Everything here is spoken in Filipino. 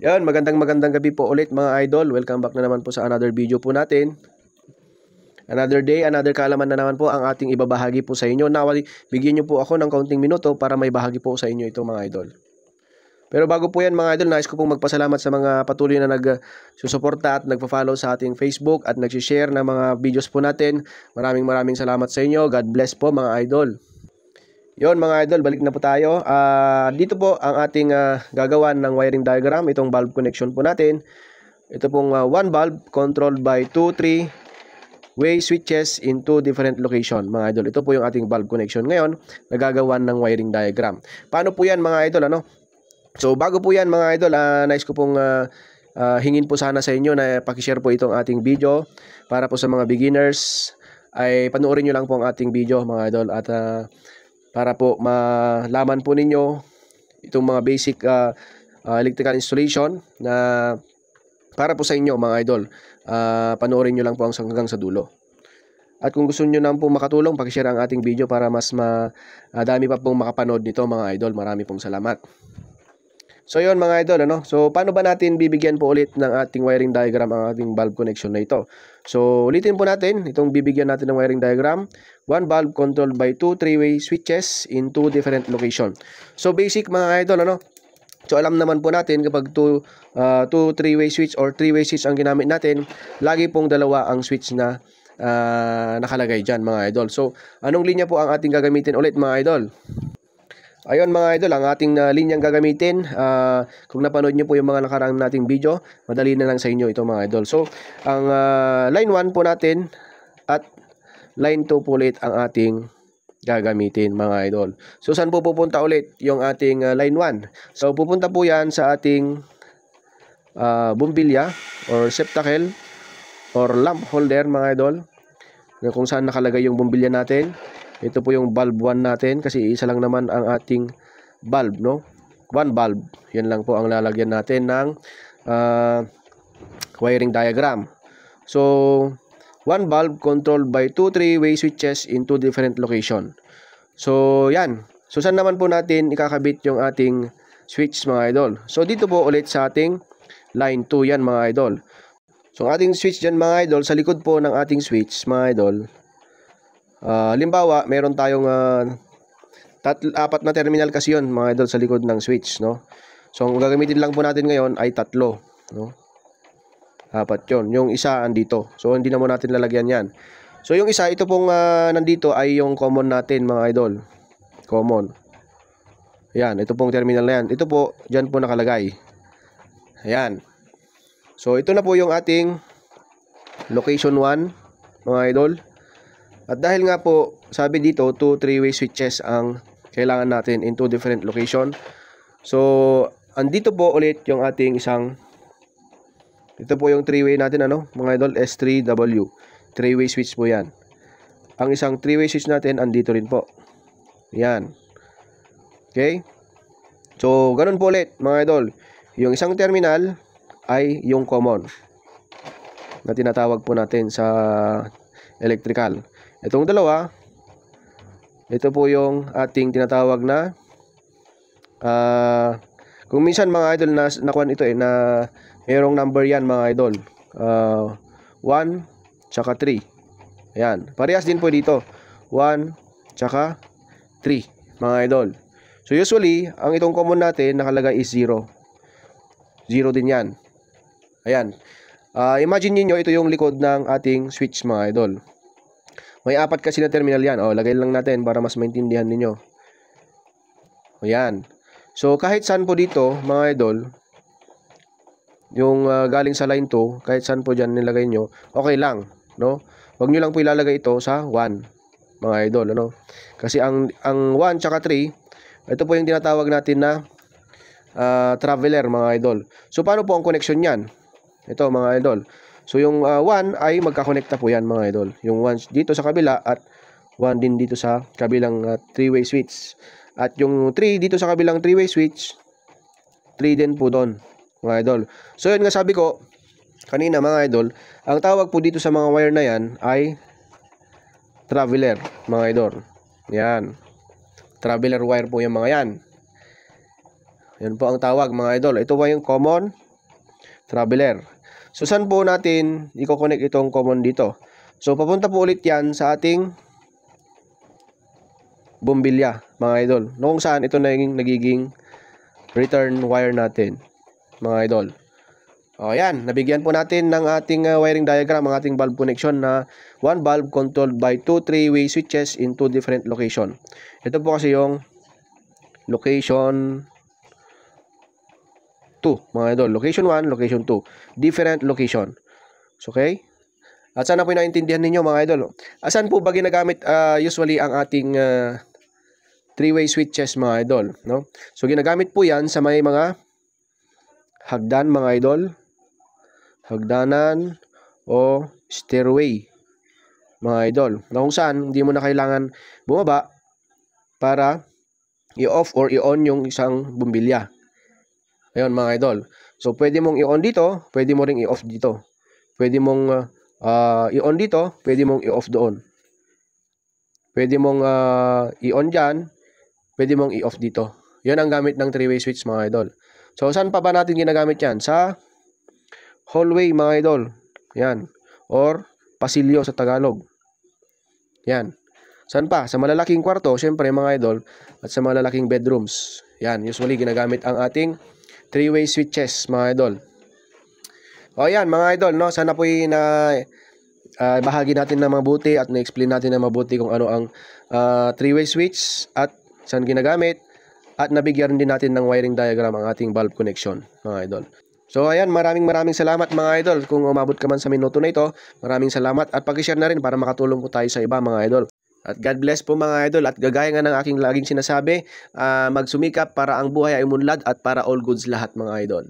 Yan, magandang gabi po ulit mga idol. Welcome back na naman po sa another video po natin. Another day, another kaalaman na naman po ang ating ibabahagi po sa inyo. Nawali, bigyan niyo po ako ng kaunting minuto para may bahagi po sa inyo ito mga idol. Pero bago po yan mga idol, nais ko pong magpasalamat sa mga patuloy na nagsusuporta at nagpa-follow sa ating Facebook at nag-share ng mga videos po natin. Maraming salamat sa inyo. God bless po mga idol. Yon mga idol, balik na po tayo. Dito po ang ating gagawan ng wiring diagram, itong valve connection po natin. Ito pong one valve controlled by 2 3-way switches in 2 different location mga idol. Ito po yung ating valve connection ngayon, nagagawan ng wiring diagram. Paano po yan mga idol? So bago po yan mga idol, nais ko pong hingin po sana sa inyo na pakishare po itong ating video para po sa mga beginners. Ay panoorin nyo lang po ang ating video mga idol at para po malaman po ninyo itong mga basic electrical installation na para po sa inyo mga idol. Panoorin nyo lang po hanggang sa dulo. At kung gusto nyo naman po makatulong, pakishare ang ating video para mas dami pa pong makapanood nito mga idol. Marami pong salamat. So yun mga idol, so paano ba natin bibigyan po ulit ng ating wiring diagram ang ating valve connection na ito? So ulitin po natin, itong bibigyan natin ng wiring diagram. One valve controlled by 2 3-way switches in 2 different location. So basic mga idol, so alam naman po natin kapag 2 3-way switch or 3-way switch ang ginamit natin, lagi pong dalawa ang switch na nakalagay dyan mga idol. So anong linya po ang ating gagamitin ulit mga idol? Ayun mga idol, ang ating linyang gagamitin, kung napanood nyo po yung mga nakarang nating video, madali na lang sa inyo ito mga idol. So, ang line 1 po natin at line 2 po ulit ang ating gagamitin mga idol. So, saan po pupunta ulit yung ating line 1? So, pupunta po yan sa ating bumbilya or septacle or lamp holder mga idol, kung saan nakalagay yung bumbilya natin. Ito po yung valve 1 natin kasi isa lang naman ang ating valve, no? One valve. Yan lang po ang lalagyan natin ng wiring diagram. So, one valve controlled by 2 3-way switches in 2 different location. So, yan. So, saan naman po natin ikakabit yung ating switch mga idol? So, dito po ulit sa ating line 2 yan mga idol. So, ang ating switch dyan mga idol, sa likod po ng ating switch mga idol, halimbawa, meron tayong 4 na terminal kasi yun mga idol sa likod ng switch, no? So, ang gagamitin lang po natin ngayon ay 3, no? 4 yun. Yung isa andito. So, hindi na mo natin lalagyan yan. So, yung isa, ito pong nandito ay yung common natin mga idol. Common. Ayan, ito pong terminal na yan. Ito po, dyan po nakalagay. Ayan. So, ito na po yung ating location 1 mga idol. At dahil nga po, sabi dito, 2 3-way switches ang kailangan natin in 2 different location. So, andito po ulit yung ating isang, ito po yung 3-way natin, mga idol, S3W. 3-way switch po yan. Ang isang 3-way switch natin, andito rin po. Yan. Okay? So, ganun po ulit, mga idol. Yung isang terminal ay yung common na tinatawag po natin sa electrical. Itong dalawa, ito po yung ating tinatawag na kung minsan mga idol nakuha ito na mayroong number yan mga idol, 1 tsaka 3. Ayan, parehas din po dito 1 tsaka 3 mga idol. So usually, ang itong common natin nakalagay is 0 din yan. Ayan, imagine niyo ito yung likod ng ating switch mga idol. May 4 kasi na terminal yan. Lagay lang natin para mas maintindihan ninyo. Ayan. So, kahit saan po dito, mga idol, yung galing sa line 2, kahit saan po dyan nilagay nyo, okay lang, no? Huwag nyo lang po ilalagay ito sa 1, mga idol, Kasi ang 1 tsaka 3, ito po yung tinatawag natin na traveler, mga idol. So, paano po ang connection yan? Ito, mga idol. So, yung 1 ay magkakonekta po yan mga idol. Yung 1 dito sa kabila at 1 din dito sa kabilang 3-way switch. At yung 3 dito sa kabilang 3-way switch, 3 din po doon mga idol. So, yun nga sabi ko kanina mga idol, ang tawag po dito sa mga wire na yan ay traveler mga idol. Yan. Traveler wire po yung mga yan. Yan po ang tawag mga idol. Ito po yung common. traveler. So, saan po natin i-connect itong common dito? So, papunta po ulit yan sa ating bumbilya, mga idol. Kung saan ito na yung nagiging return wire natin, mga idol. O, yan. Nabigyan po natin ng ating wiring diagram, ang ating valve connection na one valve controlled by 2 3-way switches in 2 different location. Ito po kasi yung location 2, mga idol. Location 1, location 2. Different location. Okay? At sana po naintindihan ninyo, mga idol. Asan po ba ginagamit usually ang ating 3-way switches, mga idol? No? So, ginagamit po yan sa may mga hagdan, mga idol. Hagdanan o stairway, mga idol. Na kung saan, hindi mo na kailangan bumaba para i-off or i-on yung isang bumbilya. Ayun, mga idol. So, pwede mong i-on dito, pwede mo ring i-off dito. Pwede mong i-on dito, pwede mong i-off doon. Pwede mong i-on dyan, pwede mong i-off dito. Yan ang gamit ng 3-way switch, mga idol. So, saan pa ba natin ginagamit yan? Sa hallway, mga idol. Yan. Or pasilyo sa Tagalog. Yan. Saan pa? Sa malalaking kwarto, syempre, mga idol, at sa malalaking bedrooms. Yan. Usually, ginagamit ang ating 3-way switches, mga idol. O yan, mga idol, no? Sana po bahagi natin na mabuti at na-explain natin na mabuti kung ano ang 3-way switch at saan ginagamit, at nabigyan din natin ng wiring diagram ang ating valve connection, mga idol. So ayan, maraming salamat, mga idol. Kung umabot ka man sa minuto na ito, maraming salamat at pag-share na rin para makatulong po tayo sa iba, mga idol. At God bless po, mga idol. At gagaya nga ng aking laging sinasabi, magsumikap para ang buhay ay umunlad at para all goods lahat, mga idol.